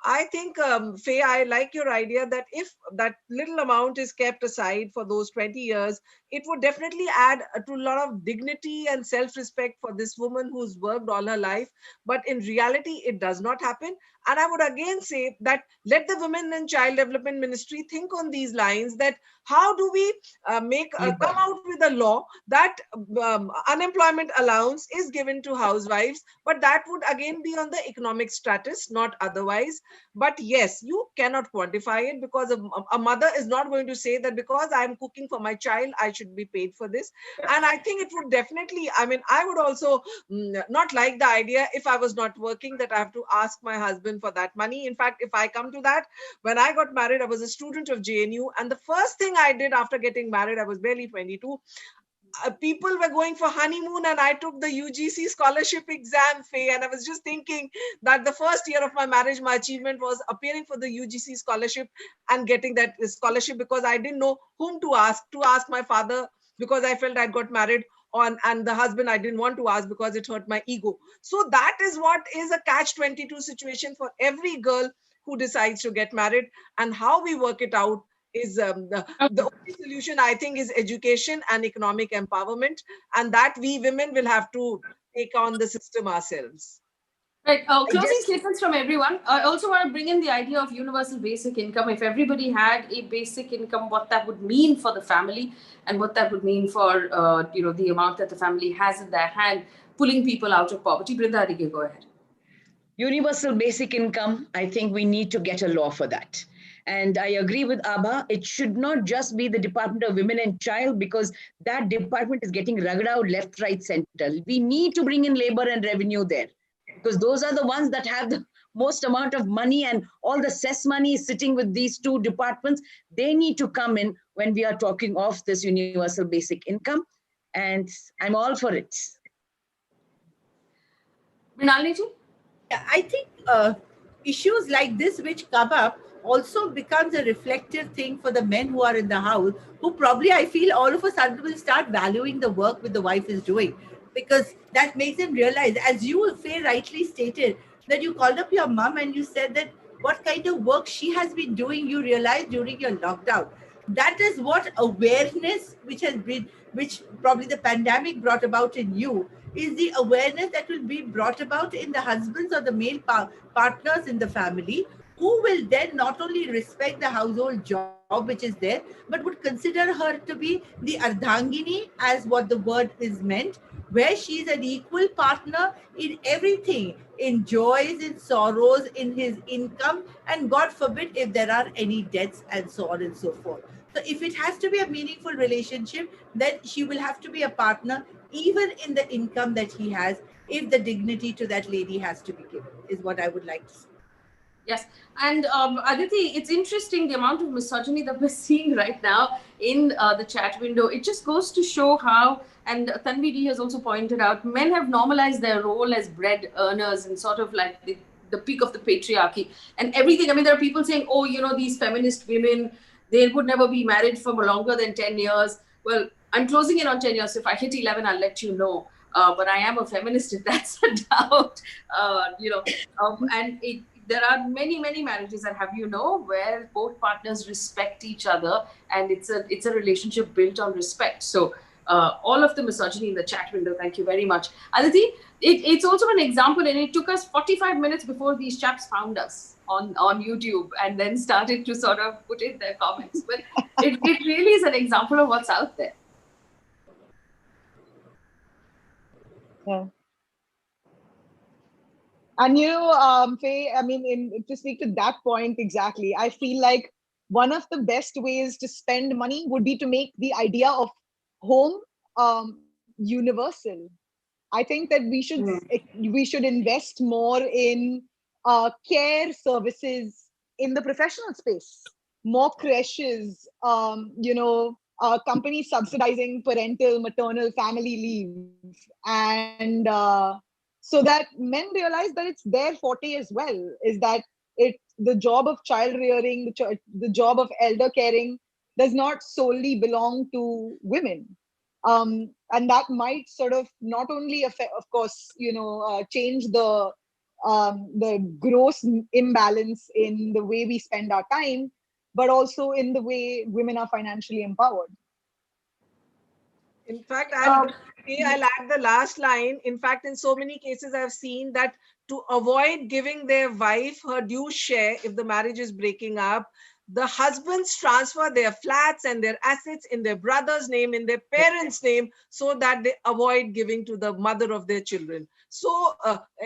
I think, Faye, I like your idea that if that little amount is kept aside for those 20 years, it would definitely add to a lot of dignity and self-respect for this woman who's worked all her life. But in reality, it does not happen. And I would again say that let the Women and Child Development Ministry think on these lines, that how do we come out with a law that unemployment allowance is given to housewives, but that would again be on the economic status, not otherwise. But yes, you cannot quantify it, because a mother is not going to say that because I'm cooking for my child, I should be paid for this. And I think it would definitely, I mean, I would also not like the idea, if I was not working, that I have to ask my husband for that money. In fact, if I come to that, when I got married, I was a student of JNU. And the first thing I did after getting married, I was barely 22, people were going for honeymoon, and I took the UGC scholarship exam, Faye, and I was just thinking that the first year of my marriage, my achievement was appearing for the UGC scholarship and getting that scholarship, because I didn't know whom to ask my father, because I felt I'd got married on, and the husband I didn't want to ask because it hurt my ego. So that is what is a catch-22 situation for every girl who decides to get married. And how we work it out is the only solution, I think, is education and economic empowerment, and that we women will have to take on the system ourselves. Right. Closing statements from everyone. I also want to bring in the idea of universal basic income. If everybody had a basic income, what that would mean for the family, and what that would mean for the amount that the family has in their hand, pulling people out of poverty. Brinda, Adige, go ahead. Universal basic income, I think we need to get a law for that. And I agree with Abha, it should not just be the Department of Women and Child, because that department is getting rugged out left, right, center. We need to bring in labor and revenue there, because those are the ones that have the most amount of money, and all the cess money is sitting with these two departments. They need to come in when we are talking of this universal basic income. And I'm all for it. Mrunalini? Yeah, I think issues like this which come up also becomes a reflective thing for the men who are in the house, who probably, I feel, all of a sudden will start valuing the work which the wife is doing, because that makes them realize, as you, Faye, rightly stated, that you called up your mom and you said that what kind of work she has been doing, you realized during your lockdown. That is what awareness which probably the pandemic brought about in you, is the awareness that will be brought about in the husbands or the male partners in the family, who will then not only respect the household job which is there, but would consider her to be the ardhangini, as what the word is meant, where she is an equal partner in everything, in joys, in sorrows, in his income, and God forbid if there are any debts, and so on and so forth. So if it has to be a meaningful relationship, then she will have to be a partner even in the income that he has, if the dignity to that lady has to be given, is what I would like to say. Yes, and Aditi, it's interesting the amount of misogyny that we're seeing right now in the chat window. It just goes to show how, and Tanvi D has also pointed out, men have normalized their role as bread earners and sort of like the peak of the patriarchy and everything. I mean, there are people saying, oh, these feminist women, they would never be married for longer than 10 years. Well, I'm closing in on 10 years. So if I hit 11, I'll let you know. But I am a feminist, if that's a doubt. And there are many marriages that where both partners respect each other, and it's a relationship built on respect. So all of the misogyny in the chat window, thank you very much. Aditi, it's also an example, and it took us 45 minutes before these chaps found us on YouTube and then started to sort of put in their comments, but it really is an example of what's out there. Yeah. And Faye, I mean, to speak to that point exactly, I feel like one of the best ways to spend money would be to make the idea of home universal. I think that we should invest more in care services in the professional space, more creches, companies subsidizing parental, maternal, family leave, and so that men realize that it's their forte as well. Is that the job of child rearing, the job of elder caring does not solely belong to women. And that might sort of not only affect, of course, change the the gross imbalance in the way we spend our time, but also in the way women are financially empowered. In fact, I'll add the last line. In fact, in so many cases, I've seen that to avoid giving their wife her due share if the marriage is breaking up, the husbands transfer their flats and their assets in their brother's name, in their parents' name, so that they avoid giving to the mother of their children. So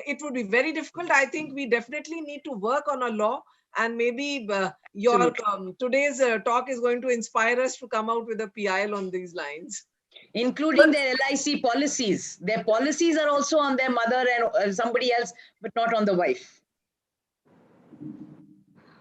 it would be very difficult. I think we definitely need to work on a law, and maybe your today's talk is going to inspire us to come out with a PIL on these lines. Including their LIC policies. Their policies are also on their mother and somebody else, but not on the wife.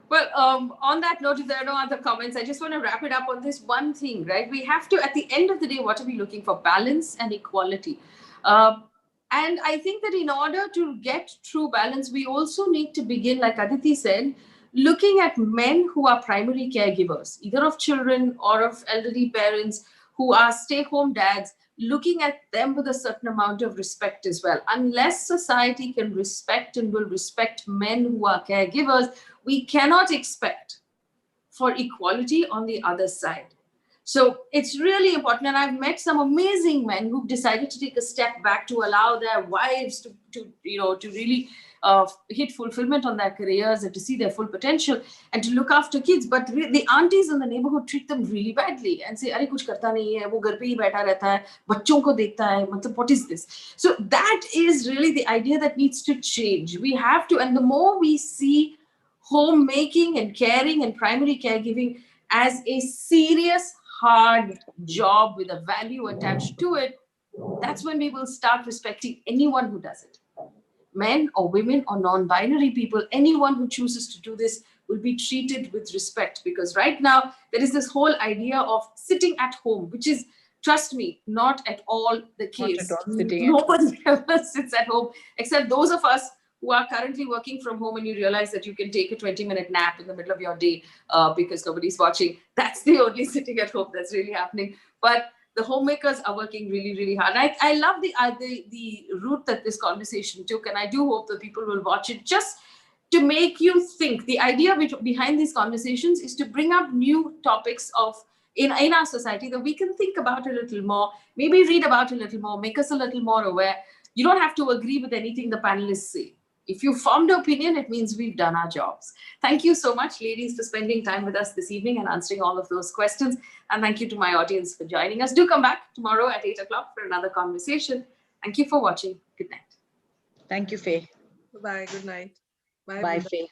Well, on that note, if there are no other comments, I just want to wrap it up on this one thing, right? We have to, at the end of the day, what are we looking for? Balance and equality. And I think that in order to get true balance, we also need to begin, like Aditi said, looking at men who are primary caregivers, either of children or of elderly parents who are stay-home dads, looking at them with a certain amount of respect as well. Unless society can respect and will respect men who are caregivers, we cannot expect for equality on the other side. So it's really important. And I've met some amazing men who've decided to take a step back to allow their wives to really hit fulfillment on their careers and to see their full potential and to look after kids. But the aunties in the neighborhood treat them really badly and say, "Arey, kuch karta nahi hai, wo ghar pe hi baitha rehta hai, bachchon ko dekhta hai, matlab, what is this?" So that is really the idea that needs to change. We have to, and the more we see homemaking and caring and primary caregiving as a serious, hard job with a value attached to it, that's when we will start respecting anyone who does it. Men or women or non-binary people, anyone who chooses to do this will be treated with respect, because right now there is this whole idea of sitting at home, which is, trust me, not at all the case. Nobody ever sits at home except those of us who are currently working from home, and you realize that you can take a 20-minute nap in the middle of your day because nobody's watching. That's the only sitting at home that's really happening. But the homemakers are working really, really hard. I love the route that this conversation took, and I do hope that people will watch it just to make you think. The idea behind these conversations is to bring up new topics in our society that we can think about a little more, maybe read about a little more, make us a little more aware. You don't have to agree with anything the panelists say. If you formed an opinion, it means we've done our jobs. Thank you so much, ladies, for spending time with us this evening and answering all of those questions. And thank you to my audience for joining us. Do come back tomorrow at 8 o'clock for another conversation. Thank you for watching. Good night. Thank you, Faye. Bye. Good night. Bye, Faye.